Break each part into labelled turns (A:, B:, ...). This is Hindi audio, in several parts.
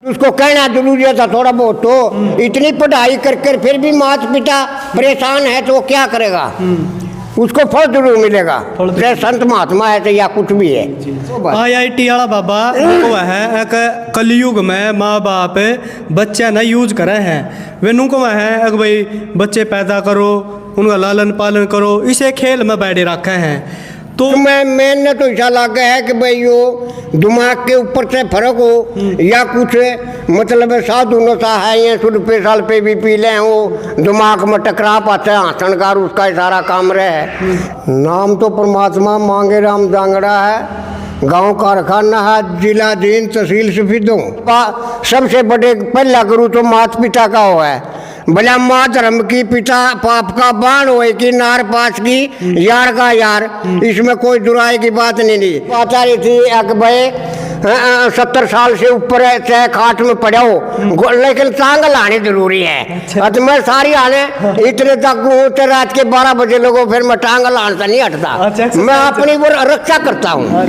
A: उसको कहना जरूरी था थोड़ा बहुत, तो इतनी पढ़ाई कर फिर भी माता पिता परेशान है तो वो क्या करेगा? उसको फल जरूर मिलेगा, चाहे संत महात्मा है तो या कुछ भी है।
B: IIT वाला बाबा को है एक कलयुग में माँ बाप बच्चे ना यूज करे हैं, वे नुको है एक भाई बच्चे पैदा करो, उनका लालन पालन करो, इसे खेल में बैठे रखे हैं। तो
A: मैंने तो ऐसा लगा है कि भाई यो दिमाग के ऊपर से फर्क हो या कुछ मतलब साधु नशा है, ये ₹100 पे भी पी लें वो दिमाग में टकरा पाते हैं हंसनकार, उसका सारा काम रहे। नाम तो परमात्मा मांगे राम जांगड़ा है, गांव कारखाना है, जिला दीन तहसील सफीदों। सबसे बड़े पहला गुरु तो माता पिता का हो है, भला माँ धर्म की पिता पाप का बाण होए कि नार पास की यार का यार, इसमें कोई दुराई की बात नहीं। बात आ रही थी एक भाई 70 साल से ऊपर है चाहे खाट में पड़े हो, लेकिन टांग लानी जरूरी है। तो मैं सारी आने इतने तक रात के 12 बजे लोगों फिर मैं टांग लाने से नहीं हटता, मैं अपनी वो रक्षा करता हूँ।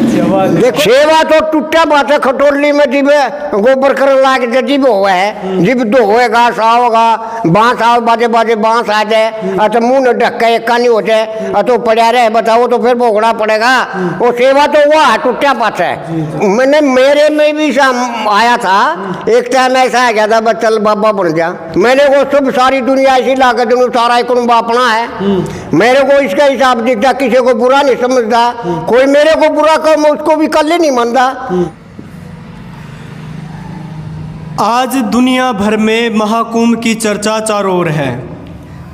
A: देखो सेवा तो टूटा बात है, खटोली में जिब गोबर कर लाग जिब हुआ है, जिब दो होएगा साओगा बांस आओ बाजे बाजे बांस आ जाए तो मुंह न ढक के एक नहीं हो जाए तो पड़ा रहे, बताओ तो फिर भोगना पड़ेगा। वो सेवा तो वो है टूटा पास है। मैंने मेरे में भी आया था एक टाइम ऐसा आ गया था, बस चल बाबा बन जा। मैंने वो सब सारी दुनिया ऐसी लागत सारा कुटुंब अपना है, मेरे को इसका हिसाब दिखता, किसी को बुरा नहीं समझता, कोई मेरे को बुरा कर मैं उसको भी कल नहीं मानता।
B: आज दुनिया भर में महाकुंभ की चर्चा चारों ओर है,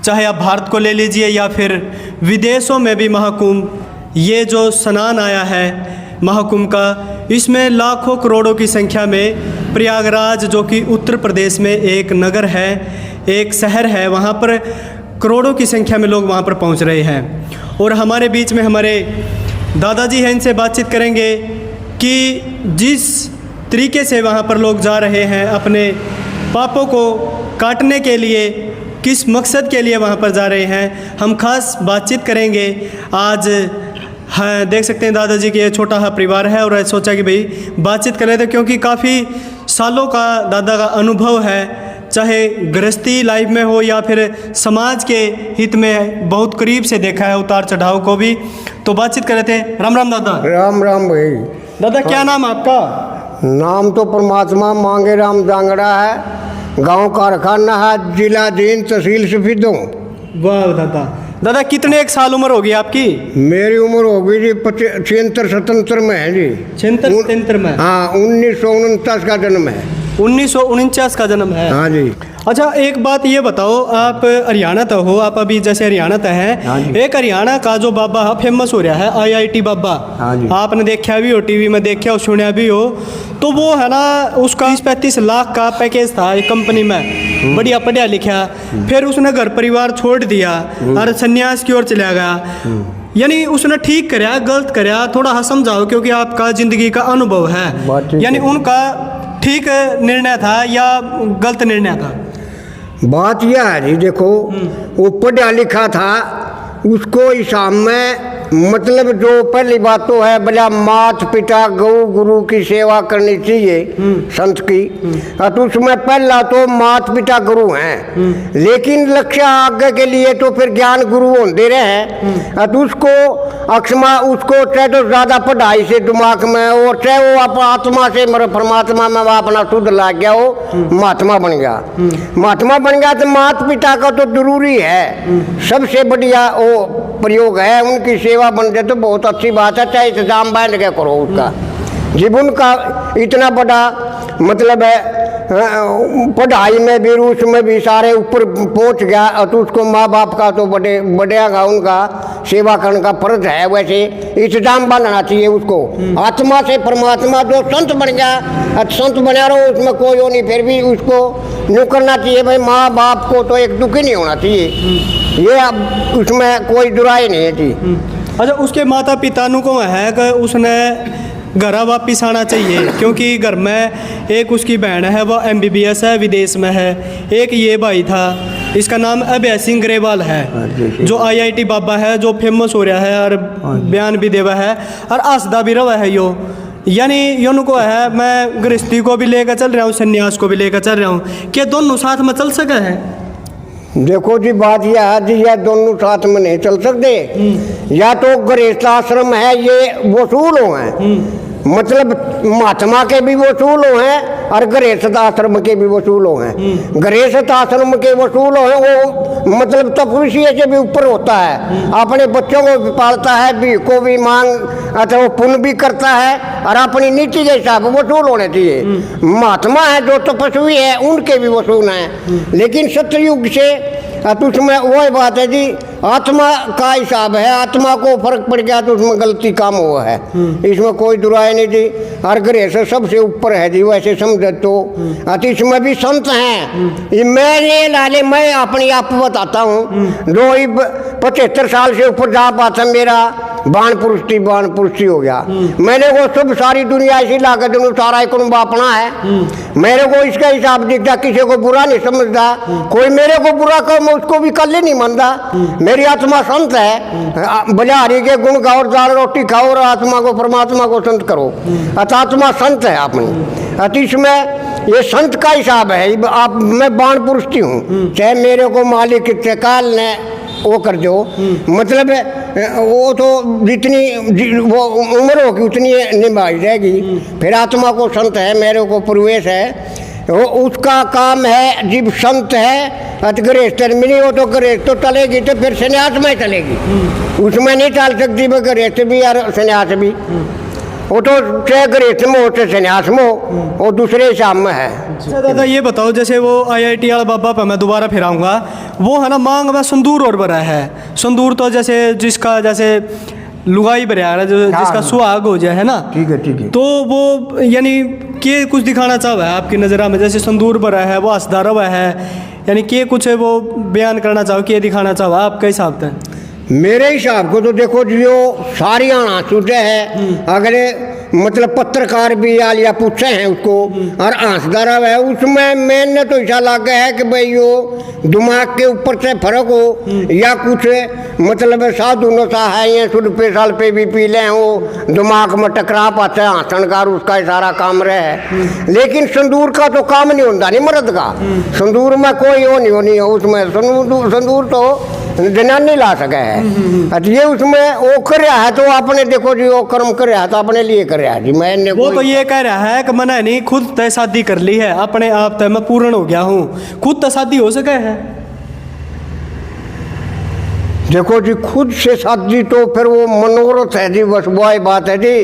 B: चाहे आप भारत को ले लीजिए या फिर विदेशों में भी महाकुंभ, ये जो स्नान आया है महाकुंभ का, इसमें लाखों करोड़ों की संख्या में प्रयागराज जो कि उत्तर प्रदेश में एक नगर है, एक शहर है, वहाँ पर करोड़ों की संख्या में लोग वहाँ पर पहुँच रहे हैं। और हमारे बीच में हमारे दादाजी हैं, इनसे बातचीत करेंगे कि जिस तरीके से वहाँ पर लोग जा रहे हैं अपने पापों को काटने के लिए, किस मकसद के लिए वहाँ पर जा रहे हैं, हम खास बातचीत करेंगे आज। हाँ, देख सकते हैं दादाजी के छोटा सा परिवार है और सोचा कि भाई बातचीत कर रहे थे, क्योंकि काफ़ी सालों का दादा का अनुभव है, चाहे गृहस्थी लाइफ में हो या फिर समाज के हित में बहुत करीब से देखा है उतार चढ़ाव को भी। तो बातचीत कर रहे थे। राम राम दादा।
A: राम राम भाई।
B: दादा क्या नाम आपका?
A: नाम तो परमात्मा मांगे राम जांगड़ा है, गांव कारखाना है, जिला दीन तहसील सफीदों।
B: वाह दादा। दादा कितने एक साल उम्र होगी आपकी?
A: मेरी उम्र होगी जी 76-77 में है जी।
B: 76-77 में?
A: हाँ, 1949 का जन्म है।
B: 1949 का जन्म है?
A: हाँ जी।
B: अच्छा एक बात ये बताओ, आप हरियाणा तो हो, आप अभी जैसे हरियाणा तो हैं, एक हरियाणा का जो बाबा है फेमस हो रहा है IIT बाबा, आपने देखा भी हो, टीवी में देखा हो, सुना भी हो, तो वो है ना उसका 35 लाख का पैकेज था एक कंपनी में, बढ़िया पढ़ा लिखा, फिर उसने घर परिवार छोड़ दिया और संन्यास की ओर चला गया। यानी उसने ठीक कराया गलत कराया, थोड़ा सा समझाओ क्योंकि आपका जिंदगी का अनुभव है, यानी उनका ठीक निर्णय था या गलत निर्णय था?
A: बात यह है जी, देखो वो पढ़ा लिखा था, उसको हिसाब में मतलब जो पहली बात तो है भला माता पिता गौ गुरु की सेवा करनी चाहिए संत की, तो उसमें पहला तो माता पिता गुरु हैं, लेकिन लक्ष्य आगे के लिए तो फिर ज्ञान गुरु होते रहे, तो उसको अक्षमा उसको चाहे तो ज़्यादा पढ़ाई से दिमाग में और चाहे वो आत्मा से मेरे परमात्मा में वो अपना शुद्ध ला गया, वो महात्मा बन गया। महात्मा बन गया तो माता पिता का तो जरूरी है, सबसे बढ़िया वो प्रयोग है, उनकी सेवा बन जाए तो बहुत अच्छी बात है, चाहे इंतजाम बांध के करो उसका। जीवन का इतना बड़ा मतलब है, पढ़ाई में भी रूस में भी सारे ऊपर पहुंच गया, तो उसको माँ बाप का तो बढ़ेगा उनका सेवा करने का फर्ज है, वैसे इंतजाम बांधना चाहिए उसको। आत्मा से परमात्मा जो संत बन गया, संत बना रहो उसमें कोई हो नहीं, फिर भी उसको यूँ करना चाहिए भाई, माँ बाप को तो एक दुखी नहीं होना चाहिए, ये अब उसमें कोई दुराई नहीं है जी।
B: अच्छा उसके माता पिता को है कि उसने घर वापिस आना चाहिए, क्योंकि घर में एक उसकी बहन है वो MBBS है, विदेश में है, एक ये भाई था इसका नाम अभय सिंह ग्रेवाल है जो IIT बाबा है, जो फेमस हो रहा है और बयान भी देवा है और हंसदा भी रहा है यो। यानी योनु को है मैं गृहस्थी को भी लेकर चल रहा हूँ, संन्यास को भी लेकर चल रहा हूँ, क्या दोनों साथ में चल सके हैं?
A: देखो जी बात यह है जी, यह दोनों साथ में नहीं चल सकते। या तो गृहस्थ आश्रम है ये वसूल हो हैं, मतलब महात्मा के भी वसूल हो हैं और गृहस्थ आश्रम के भी वसूल हो हैं। गृहस्थ आश्रम के वसूल हो हैं वो मतलब तपस्वी से भी ऊपर होता है, अपने बच्चों को भी पालता है, भी को भी मांग अथवा वो पुण्य भी करता है और अपनी नीति के हिसाब वसूल होने चाहिए। महात्मा है जो तपस्वी है उनके भी वसूल हैं, लेकिन सतयुग से तो उसमें वही बात है जी, आत्मा का हिसाब है, आत्मा को फर्क पड़ गया तो उसमें गलती काम हुआ है, इसमें कोई दुराय नहीं जी। हर ग्रह से सबसे ऊपर है जी वैसे समझे तो। इसमें भी संत हैं, ये मैं ये लाले मैं अपनी आप बताता हूँ, जो 75 साल से ऊपर जा पाता मेरा बाण पुरुषी हो गया। मैंने वो सब सारी दुनिया ऐसी लागत सारा कुटुंब अपना है, मेरे को इसका हिसाब दिखता, किसी को बुरा नहीं समझता, कोई मेरे को बुरा कहो मैं उसको भी कल ही नहीं मानता। मेरी आत्मा संत है, बलिहारी के गुण गाओ, दाल रोटी खाओ और आत्मा को परमात्मा को संत करो। आत्मा संत है अपनी। इसमें ये संत का हिसाब है, आप मैं बाण पुरुषी हूँ, चाहे मेरे को मालिक काल ने वो कर दो, मतलब वो तो जितनी वो उम्र होगी उतनी निभाई जाएगी। फिर आत्मा को संत है, मेरे को प्रवेश है, वो उसका काम है। जीव संत है गृहस्थ मिली हो तो गृहस्थ तो टलेगी, तो फिर संन्यास में चलेगी, उसमें नहीं टाल सकती मैं गृहस्थ भी और संन्यास भी। वो तो चाहे गृहस्थ में हो चाहे संन्यास में हो, वो दूसरे हिसाब में है।
B: अच्छा दादा ये बताओ, जैसे वो IIT वाला बाबा पर मैं दोबारा फिर आऊँगा, वो है ना मांग में संदूर और भरा है, संदूर तो जैसे जिसका जैसे लुगाई भरा है जो जिसका सुहाग हो जाए है ना,
A: ठीक है।
B: तो वो यानी के कुछ दिखाना चाह है आपकी नज़र में, जैसे संदूर भरा है वो हंसदा रवा है, यानी के कुछ है वो बयान करना चाहो, के दिखाना चाहो आपके हिसाब से?
A: मेरे हिसाब को तो देखो जो सारी आना सूझे है, अगर मतलब पत्रकार भी आल या पूछे हैं उसको और आंसदारा है, उसमें मैंने तो ऐसा लगा है कि भाई यो दिमाग के ऊपर से फर्क हो या कुछ मतलब साधु नशा है, ये शुद्ध पे साल पे भी पी लें, वो दिमाग में टकरा पाते हैं हंसनकार, उसका सारा काम रहे। लेकिन संदूर का तो काम नहीं होता नहीं मर्द का, संदूर में कोई वो नहीं हो, उसमें संदूर तो जनानी ला सके है। ये उसमें वो कर रहा है तो आपने देखो जी वो कर्म कर रहा है तो अपने लिए कर रहा है जी। मैंने
B: वो तो ये कह रहा है कि मैंने नहीं खुद तय शादी कर ली है, अपने आप तय मैं पूर्ण हो गया हूँ, खुद तय शादी हो सके है।
A: देखो जी खुद से शादी तो फिर वो मनोरथ है जी, बस वही बात है जी,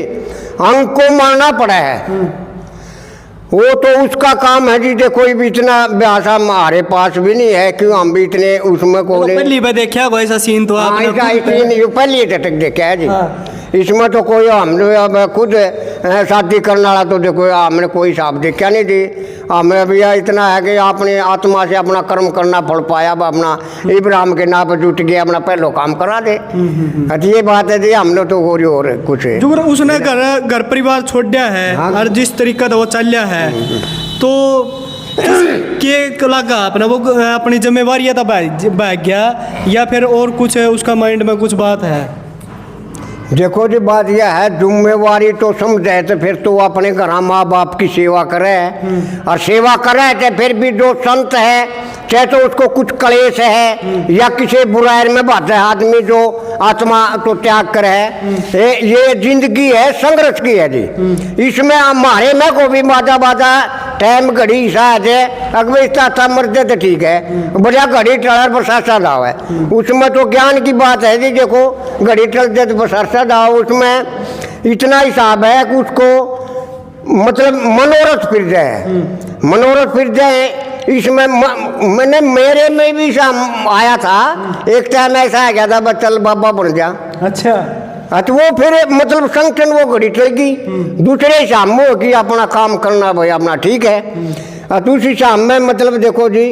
A: अंग को मानना पड़ा है, वो तो उसका काम है जी। देखो भी इतना ब्यास हमारे पास भी नहीं है क्यों हम भी इतने उसमें को
B: पहली बार देखा वैसा सीन तो आपने
A: पहली टटक देखा है जी। इसमें तो कोई हमने अब खुद शादी करने वाला तो देखो हमने कोई हिसाब देखा नहीं जी। हमें भैया इतना है कि अपने आत्मा से अपना कर्म करना पड़ पाया, अब अपना इब्राहिम के नाप जुट गया, अपना पहलो काम करा दे। ये बात है जी, हमने तो और कुछ है
B: जो उसने घर परिवार छोड़ दिया है और जिस तरीका वो चलिया है तो के लगा अपना वो अपनी जिम्मेवारी था बह गया या फिर और कुछ है उसका माइंड में कुछ बात है?
A: देखो जी बात यह है, जिम्मेवारी तो समझे तो फिर तो अपने घर माँ बाप की सेवा करे और सेवा करे तो फिर भी जो संत है चाहे तो उसको कुछ क्लेश है या किसी बुराई में बात है, आदमी जो आत्मा तो त्याग करे, ये जिंदगी है संघर्ष की है जी। इसमें हमारे में को भी बाजा टाइम घड़ी शायद है, अगर इतना मरते तो ठीक है, बढ़िया घड़ी टलर बरसासा दाव है, उसमें तो ज्ञान की बात है जी। देखो घड़ी टलते तो बरसासा दाव, उसमें इतना हिसाब है कि उसको मतलब मनोरथ फिर जाए। इसमें मैंने मेरे में भी आया था एक टाइम, ऐसा आ गया था बस चल बाबा बन जा।
B: अच्छा
A: तो वो फिर मतलब संगठन वो घड़ी चल गई, दूसरे हिसाब में हो कि अपना काम करना भाई अपना ठीक है। दूसरे हिसाब में मतलब देखो जी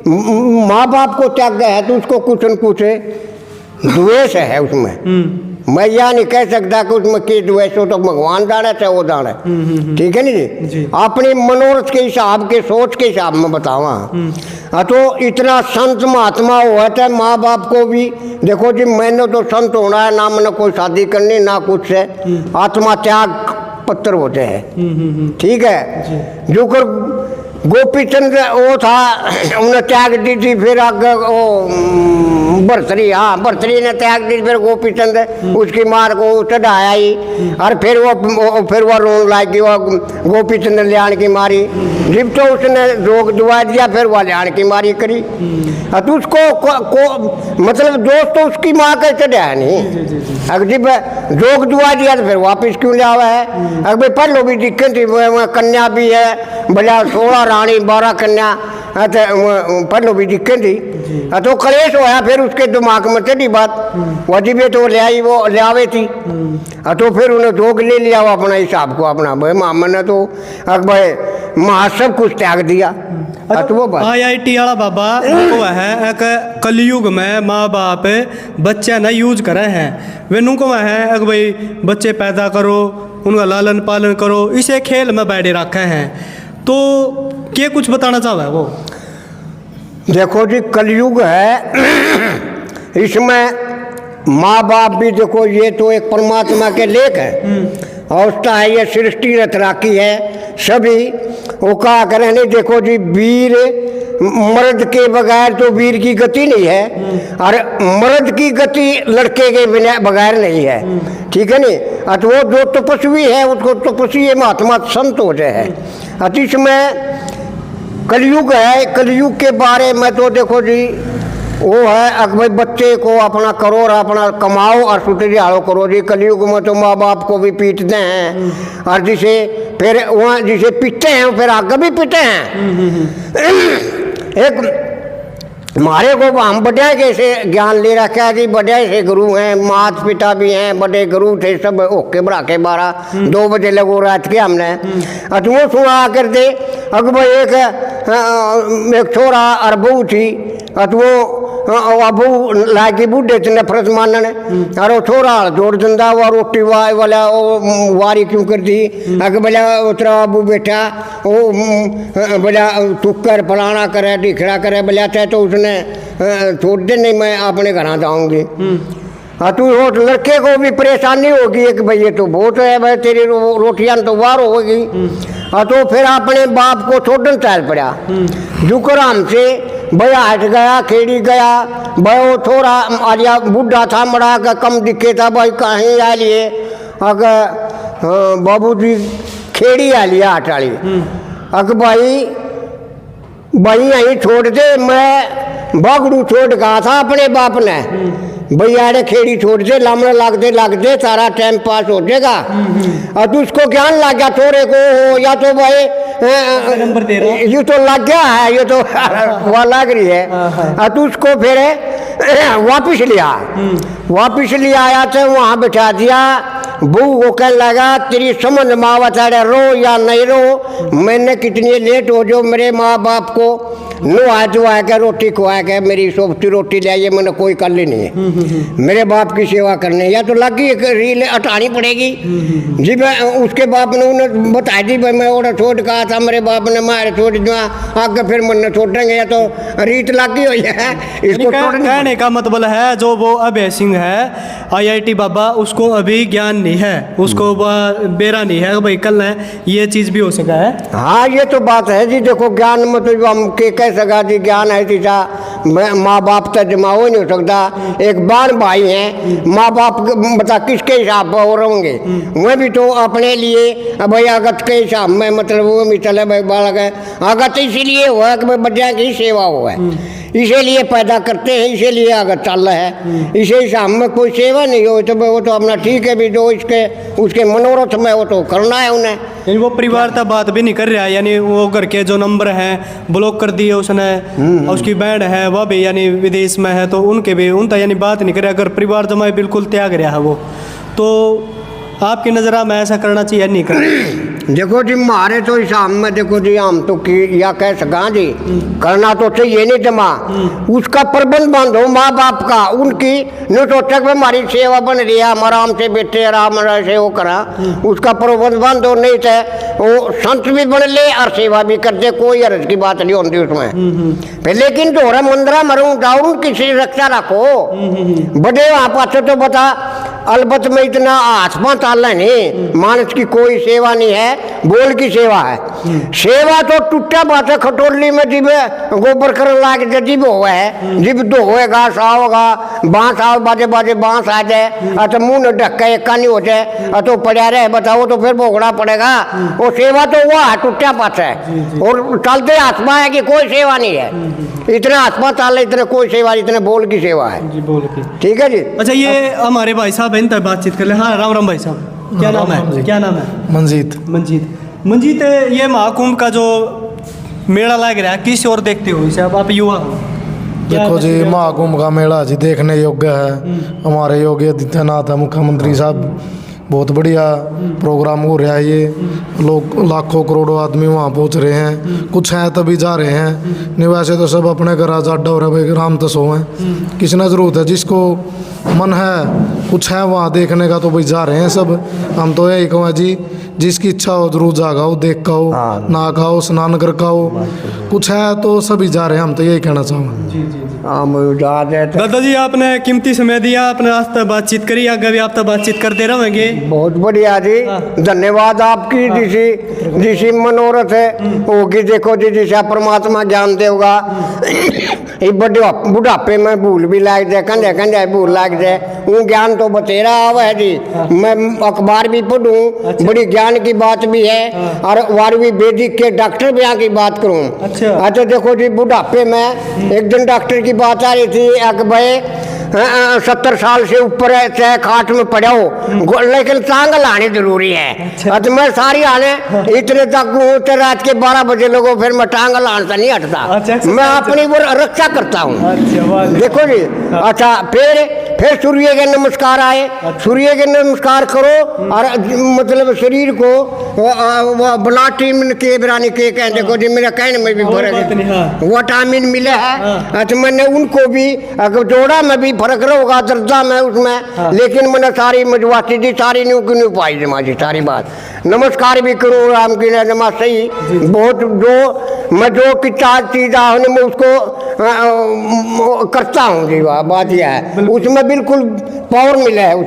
A: माँ बाप को त्याग गया है तो उसको कुछ न कुछ द्वेष है उसमें। मैं यह नहीं कह सकता कि उसमें की द्वेष हो तो भगवान जाने चाहे वो जाने, ठीक है नहीं जी। अपनी मनोरथ के हिसाब के सोच के हिसाब में बतावा। तो इतना संत महात्मा हुआ था, माँ बाप को भी देखो जी मैंने तो संत होना है ना, मैंने कोई शादी करनी ना कुछ है, आत्मा त्याग पत्थर होते हैं, ठीक है। जो कर गोपीचंद वो था, उन्हें त्याग दी थी, फिर आगे वो भर्तरी, हाँ भर्तरी ने त्याग दी, फिर गोपीचंद उसकी मार को चढ़ाया ही, और फिर वो रोन लागी, वो गोपीचंद लियान की मारी, जब तो उसने रोक दुआ दिया, फिर वो लियान की मारी करी। तो उसको मतलब दोस्त तो उसकी माँ का चढ़ाया नहीं, अगर जब रोक दुआ दिया तो फिर वापिस क्यों लिया हुआ है। अगर भाई पहले भी दिक्कत थी, कन्या भी है, भला 16 रानी 12 कन्या, तो पहले भी दिक्कत थी, तो कलेश होया, फिर उसके दिमाग में चढ़ी बात, वजीबे तो ले आई, वो ले आवे थी, तो फिर उन्हें रोक ले लिया वो अपना हिसाब को अपना, भाई मामा ने तो भाई महा सब कुछ त्याग दिया। तो वो बात
B: IIT वाला बाबा वो है एक कलयुग में माँ बाप बच्चे ना यूज करे हैं, वे नुको है अगर भाई बच्चे पैदा करो, उनका लालन पालन करो, इसे खेल में बैठे रखे हैं। तो क्या कुछ बताना चाह रहा है वो?
A: देखो जी कलयुग है, इसमें माँ बाप भी देखो, ये तो एक परमात्मा के लेख है, अवस्था है, ये सृष्टि रचना की है सभी, वो क्या करें नहीं। देखो जी वीर मर्द के बगैर तो वीर की गति नहीं है, और मर्द की गति लड़के के बिना बगैर नहीं है, ठीक है नहीं। तो वो जो तपस्वी है उसको तपस्वी महात्मा संत हो जाए है। इसमें कलयुग है, कलयुग के बारे में तो देखो जी वो है अगर बच्चे को अपना करो और अपना कमाओ और सुतरियालो करो जी। कलयुग में तो माँ बाप को भी पीटते हैं, और जिसे फिर वहाँ जिसे पीटते हैं फिर आगे भी पीटे हैं। एक हमारे को हम बड़े कैसे ज्ञान ले रखा है जी, बड़े से गुरु हैं, माता पिता भी हैं, बड़े गुरु थे सब, ओके बड़ा के 12-2 बजे लगो रात के हमने, तो वो सुना कर दे। अगर भाई एक छोरा और बहू थी, तो वो अबू लागी बूढ़े थे नफरत मानने, और वो छोरा जोड़ दिंदा, वो रोटी वाला वो वारी क्यों कर दी, अगर बोला उतरा अबू बेटा वो बोला टुक्कर फलाना करे ढिखड़ा करे, बोला चाहे तो उसने छोड़ दे, नहीं मैं अपने घर जाऊँगी। हाँ तो लड़के को भी परेशानी होगी कि भाई ये तो बहुत है, भाई तेरी रोटियां तो बाहर होगी। हाँ तो फिर अपने बाप को छोड़ने चल पड़ा, जुकर हमसे भैया हट गया, खेड़ी गया, भाई वो थोड़ा आलिया बूढ़ा था, मरा का कम दिखे था, भाई कहीं आ लिए, अगर बाबू जी खेड़ी आ लिया हटाली, अगर भाई यहीं छोड़ दे, मैं बागड़ू छोड़ गया था अपने बाप ने, भैया ने खेड़ी छोड़ दे, लामड़ा लगते सारा टाइम पास हो जाएगा। और तो उसको ज्ञान लग गया थोड़े को, या तो भाई
B: नंबर दे रहा
A: ये तो लग गया है, ये तो वह लग रही है। और तो उसको फिर वापिस लिया आया तो वहाँ बिठा दिया, बहू को कहने लगा तेरी समझ में आवत है रो या नहीं रो, मैंने कितनी लेट हो जो मेरे माँ बाप को नुआ धुआ के रोटी खुआ के मेरी सोफती रोटी ले आइए, मैंने कोई कर ली नहीं है, मेरे बाप की सेवा करने, या तो लगी रील हटानी पड़ेगी जी। उसके बाप ने उन्हें बता दी भाई मैं और छोड़ कहा था, मेरे बाप ने मारे छोड़ दिया, आगे फिर मन छोड़ेंगे, या तो रीत लगी हुई है इसको।
B: कहने का मतलब है जो वो अभय सिंह है IIT बाबा, उसको अभी ज्ञान नहीं है, उसको बेरा नहीं है भाई कल है ये चीज़ भी हो सका है।
A: हाँ ये तो बात है जी, देखो ज्ञान में तो हम के कह सका जी, ज्ञान है तीसा माँ बाप तक जमा हो नहीं हो सकता। एक बार भाई हैं, माँ बाप बता किसके हिसाब पर हो रहेंगे, वह भी तो अपने लिए भाई आगत के हिसाब में, मतलब वो भी चले भाई बालक है आगत इसीलिए हुआ कि भाई बच्चा की सेवा हुआ है, इसीलिए पैदा करते हैं, इसीलिए आगत चल रहा है, इसे हिसाब में कोई सेवा नहीं हो तो वो तो अपना ठीक है भी, जो इसके उसके मनोरथ में वो तो करना है उन्हें।
B: यानी वो परिवार तक बात भी नहीं कर रहा है, यानी वो घर के जो नंबर हैं ब्लॉक कर दिए उसने, और उसकी बैंड है वह भी यानी विदेश में है तो उनके भी उन तक यानी बात नहीं कर रहा, अगर परिवार जमा बिल्कुल त्याग रहा है वो, तो आपकी नज़र में ऐसा करना चाहिए नहीं करना?
A: देखो जी मारे तो हिसाब में देखो जी हम तो की या कह सका जी करना तो चाहिए नहीं जमा उसका प्रबंध बांधो माँ बाप का उनकी न सोचा कि हमारी सेवा बन रही है हम आराम से बैठे आराम से वो करा उसका प्रबंध बांधो नहीं तो वो संत भी बन ले और सेवा भी कर दे कोई अर्ज की बात नहीं होती उसमें लेकिन जो रहा मंदिरा मरूं जाऊं किसी रक्षा रखो बड़े वहां पास तो बता अलबत में इतना आसमान ताला नहीं मानस की कोई सेवा नहीं है बोल की सेवा है सेवा तो टूटा बात है खटोली में जिब गोबर कर लाग जिब हुआ है जिब दो होएगा साओगा बांस आओ बाजे बाजे बांस आ जाए तो मुंह न ढक्का एक नहीं हो जाए तो पड़ा रहे बताओ तो फिर भोगना पड़ेगा वो सेवा तो हुआ है टूटा पास है और चलते आसमा है कि कोई सेवा नहीं है इतने आसमा ताले इतने कोई सेवा इतने बोल की सेवा है
B: जी बोल के
A: ठीक है जी।
B: अच्छा ये हमारे भाई साहब इन तक बातचीत कर ले। हाँ राम राम भाई साहब क्या नाम है क्या नाम है
C: मंजीत
B: मंजीत ये महाकुंभ का जो मेला लग रहा है किस ओर देखते हो इसे अब आप युवा हो
C: देखो जी महाकुंभ का मेला जी देखने योग्य है हमारे योगी आदित्यनाथ है मुख्यमंत्री साहब बहुत बढ़िया प्रोग्राम हो रहा है ये लोग लाखों करोड़ों आदमी वहाँ पहुँच रहे हैं कुछ हैं तभी जा रहे हैं नहीं वैसे तो सब अपने घर आजाडा हो रहा है भाई राम तसो हैं किसी ने ज़रूरत है जिसको मन है कुछ है वहाँ देखने का तो भाई जा रहे हैं सब हम तो यही कहूँ जी जिसकी इच्छा हो जरूर जागाओ देख खाओ ना खाओ स्नान कर खाओ कुछ है तो सभी जा रहे हैं हम तो यही कहना चाहूँगा।
B: दादा जी आपने कीमती समय दिया अपने आज तक बातचीत करी आगे भी आप तक बातचीत करते रहेंगे
A: बहुत बढ़िया जी धन्यवाद आपकी जिसी मनोरथ है होगी देखो जी जिसे परमात्मा ज्ञान देगा ये बुढ़ापे में भूल भी लाग जाए कंधे कंधे भूल लाग जाए वो ज्ञान तो बतेरा आवा है जी मैं अखबार भी पढ़ूं बड़ी ज्ञान की बात भी है और वारवी वैदिक के डॉक्टर भी यहाँ की बात करूं। अच्छा देखो जी बुढ़ापे में एक दिन डॉक्टर की बात आ रही थी भाई 70 साल से ऊपर है चाहे खाट में पड़े हो लेकिन टांग लानी जरूरी है। अच्छा तो मैं सारी आने इतने तक हूँ रात के 12 बजे लोगों फिर मैं टांग लाने से नहीं हटता। अच्छा, मैं अपनी वो रक्षा करता हूँ। अच्छा, देखो जी अच्छा फिर सूर्य के नमस्कार आए। अच्छा, सूर्य के नमस्कार करो और मतलब शरीर को बनाटी के बिरानी के कहें देखो जी मेरा कहने में भी फर्क है विटामिन मिले है। अच्छा मैंने उनको भी जोड़ा में भी फर्क होगा दर्जा में उसमें लेकिन मैंने सारी मजवाती दी सारी नहीं पाई जमाजी सारी बात नमस्कार भी करूँ राम की नमाज सही बहुत जो मैं जो की चार चीज़ मैं उसको करता हूँ जी बात यह है उसमें बिल्कुल पावर मिला है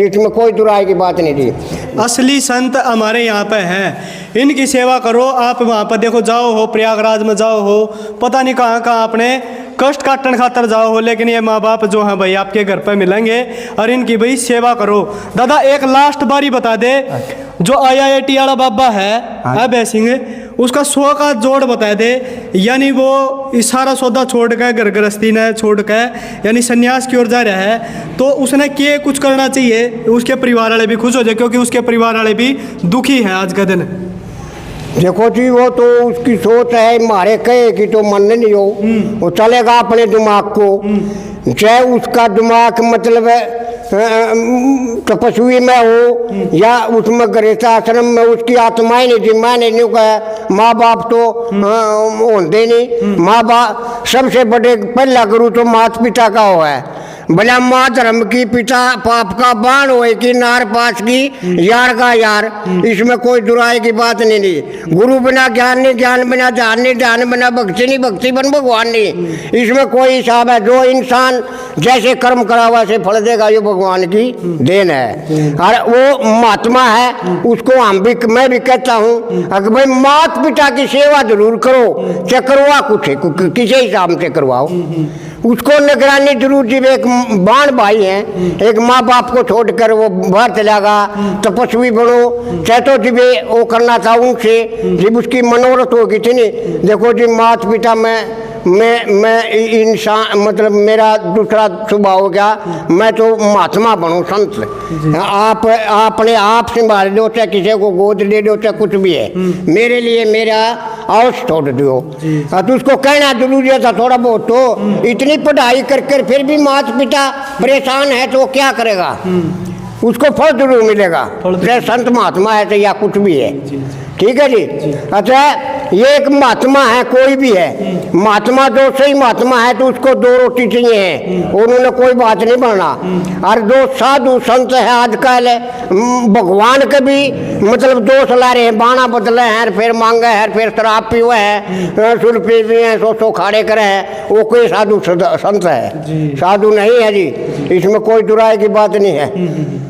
A: इसमें कोई दुराई की बात नहीं थी।
B: असली संत हमारे यहाँ पे हैं इनकी सेवा करो आप वहाँ पर देखो जाओ हो प्रयागराज में जाओ हो पता नहीं कहाँ कहाँ अपने कष्ट काटने खातर जाओ हो लेकिन ये माँ बाप जो हैं भाई आपके घर पे मिलेंगे और इनकी भाई सेवा करो। दादा एक लास्ट बारी बता दे जो IIT वाला बाबा है अभय सिंह उसका 100 का जोड़ बता दे यानी वो इस सारा सौदा छोड़ के घर गृहस्थी ने छोड़ के यानी संन्यास की ओर जा रहा है तो उसने क्या कुछ करना चाहिए उसके परिवार वाले भी खुश हो जाए क्योंकि उसके परिवार वाले भी दुखी हैं आज का दिन।
A: देखो जी वो तो उसकी सोच है मारे कहे कि तो मन नहीं हो वो चलेगा अपने दिमाग को चाहे उसका दिमाग मतलब तपस्वी में हो या उसमें गृहस्थ आश्रम में उसकी आत्माएं नहीं थी मैंने नहीं कहा माँ बाप तो होते नहीं माँ बाप सबसे बड़े पहला गुरु तो माता पिता का हो है भला माँ धर्म की पिता पाप का बाण होए कि नार पास की यार का यार इसमें कोई दुराई की बात नहीं थी। गुरु बिना ज्ञान नहीं ज्ञान बिना ध्यान नहीं ध्यान बिना भक्ति नहीं भक्ति बन भगवान नहीं इसमें कोई हिसाब है जो इंसान जैसे कर्म करा हुआ से फल देगा ये भगवान की देन है और वो महात्मा है उसको हम भी मैं भी कहता हूँ अगर भाई माता पिता की सेवा जरूर करो चाहे करवा कुछ किसी हिसाब से करवाओ उसको निगरानी जरूर जब एक बाण भाई हैं एक माँ बाप को छोड़कर वो बाहर चला गया तपस्वी बनो चाहे तो जब वो करना था उनसे जब उसकी मनोरथ होगी थी नहीं देखो जी माता पिता मैं इंसान मतलब मेरा दूसरा स्वभाव हो गया मैं तो महात्मा बनूं संत आप अपने आप संभाल दो चाहे किसी को गोद ले दो चाहे कुछ भी है मेरे लिए मेरा अवश्य छोड़ दो तो उसको कहना जरूरी था थोड़ा बहुत तो इतनी पढ़ाई कर फिर भी माता पिता परेशान है तो वो क्या करेगा उसको फल जरूर मिलेगा,
B: फल जरूर
A: चाहे संत महात्मा है तो या कुछ भी है। ठीक है जी। अच्छा, ये एक महात्मा है, कोई भी है महात्मा, जो सही महात्मा है तो उसको 2 रोटी चाहिए है, उन्होंने कोई बात नहीं बनना। और जो साधु संत है आजकल भगवान के भी मतलब दोष ला रहे हैं, बाणा बदले हैं, फिर मांगे हैं, फिर शराब पीवे हैं, सुर पी भी हैं, सो खाड़े करे हैं, वो कोई साधु संत है? साधु नहीं है जी, इसमें कोई दुराई की बात नहीं है।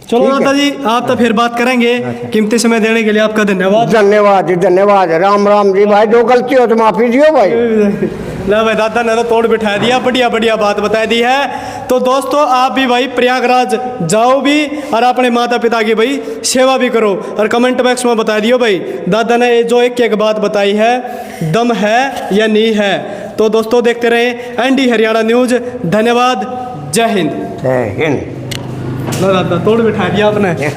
B: चलो दादा जी, आप तो फिर बात करेंगे। कीमती समय देने के लिए आपका धन्यवाद।
A: धन्यवाद जी, धन्यवाद। राम राम जी भाई, जो गलती हो तो माफी दियो भाई।
B: ना भाई, दादा ने तो तोड़ बिठा दिया, बढ़िया बढ़िया बात बता दी है। तो दोस्तों, आप भी भाई प्रयागराज जाओ भी और अपने माता पिता की भाई सेवा भी करो, और कमेंट बॉक्स में बता दियो भाई दादा ने जो एक बात बताई है, दम है या नहीं है। तो दोस्तों, देखते रहे एनडी हरियाणा न्यूज। धन्यवाद, जय हिंद।
A: जय हिंद।
B: दादा तोड़ बिठा दिया आपने।